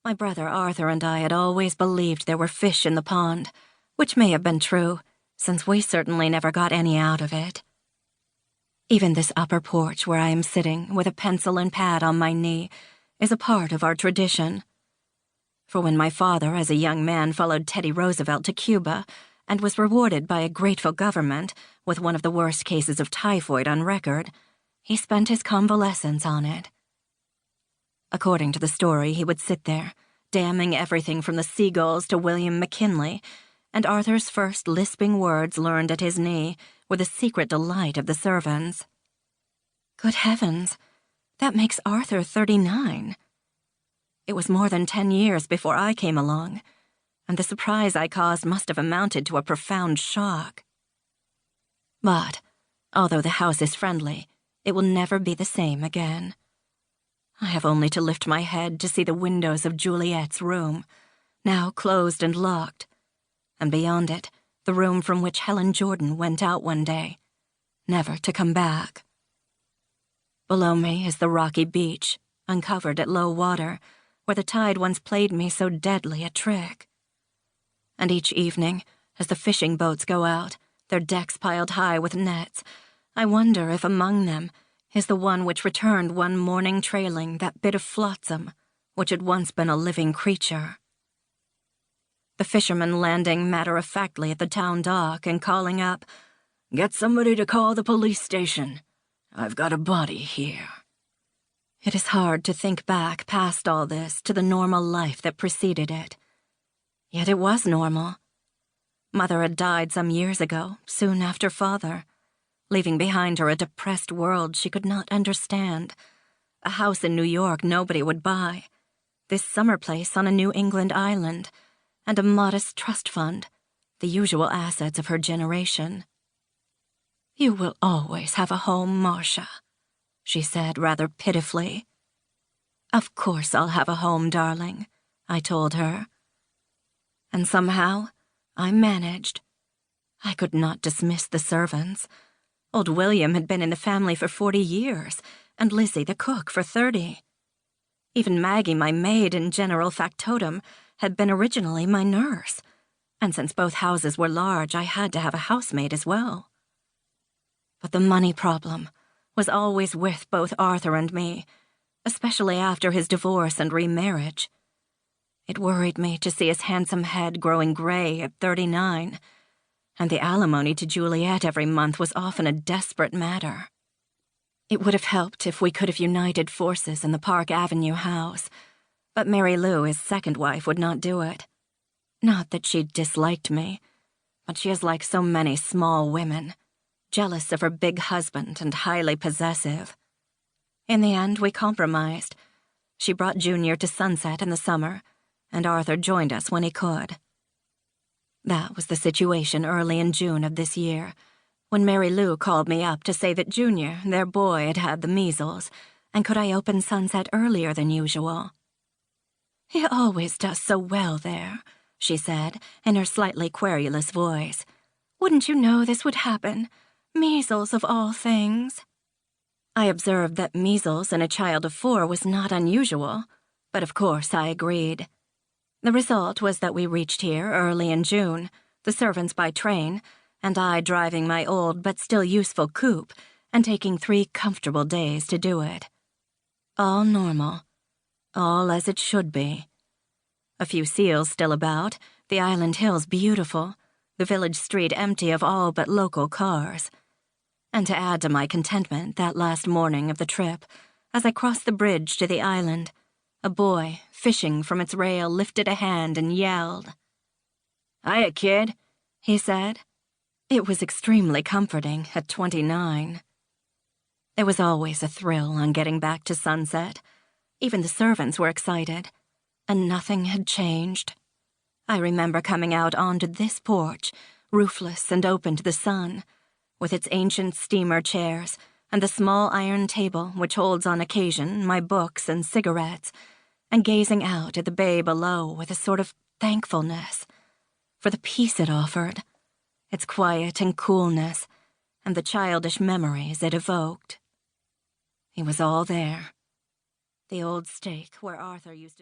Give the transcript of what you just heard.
My brother Arthur and I had always believed there were fish in the pond, which may have been true, since we certainly never got any out of it. Even this upper porch where I am sitting with a pencil and pad on my knee is a part of our tradition. For when my father as a young man followed Teddy Roosevelt to Cuba and was rewarded by a grateful government with one of the worst cases of typhoid on record, he spent his convalescence on it. According to the story, he would sit there, damning everything from the seagulls to William McKinley, and Arthur's first lisping words learned at his knee were the secret delight of the servants. Good heavens, that makes Arthur 39. It was more than 10 years before I came along, and the surprise I caused must have amounted to a profound shock. But, although the house is friendly, it will never be the same again. I have only to lift my head to see the windows of Juliette's room, now closed and locked, and beyond it, the room from which Helen Jordan went out one day, never to come back. Below me is the rocky beach, uncovered at low water, where the tide once played me so deadly a trick. And each evening, as the fishing boats go out, their decks piled high with nets, I wonder if among them is the one which returned one morning trailing that bit of flotsam which had once been a living creature. The fisherman landing matter-of-factly at the town dock and calling up, "Get somebody to call the police station. I've got a body here." It is hard to think back past all this to the normal life that preceded it. Yet it was normal. Mother had died some years ago, soon after Father, leaving behind her a depressed world she could not understand, a house in New York nobody would buy, this summer place on a New England island, and a modest trust fund, the usual assets of her generation. "You will always have a home, Marcia," she said rather pitifully. "Of course I'll have a home, darling," I told her. And somehow, I managed. I could not dismiss the servants. Old William had been in the family for 40 years, and Lizzie, the cook, for 30. Even Maggie, my maid and general factotum, had been originally my nurse, and since both houses were large, I had to have a housemaid as well. But the money problem was always with both Arthur and me, especially after his divorce and remarriage. It worried me to see his handsome head growing gray at 39, and the alimony to Juliette every month was often a desperate matter. It would have helped if we could have united forces in the Park Avenue house, but Mary Lou, his second wife, would not do it. Not that she disliked me, but she is like so many small women, jealous of her big husband and highly possessive. In the end, we compromised. She brought Junior to Sunset in the summer, and Arthur joined us when he could. That was the situation early in June of this year, when Mary Lou called me up to say that Junior, their boy, had had the measles, and could I open Sunset earlier than usual. "He always does so well there," she said, in her slightly querulous voice. "Wouldn't you know this would happen? Measles of all things." I observed that measles in a child of 4 was not unusual, but of course I agreed. The result was that we reached here early in June, the servants by train, and I driving my old but still useful coupe, and taking 3 comfortable days to do it. All normal. All as it should be. A few seals still about, the island hills beautiful, the village street empty of all but local cars. And to add to my contentment that last morning of the trip, as I crossed the bridge to the island, a boy, fishing from its rail, lifted a hand and yelled. "Hiya, kid," he said. It was extremely comforting at 29. There was always a thrill on getting back to Sunset. Even the servants were excited, and nothing had changed. I remember coming out onto this porch, roofless and open to the sun, with its ancient steamer chairs and the small iron table which holds on occasion my books and cigarettes, and gazing out at the bay below with a sort of thankfulness for the peace it offered, its quiet and coolness, and the childish memories it evoked. He was all there. The old stake where Arthur used to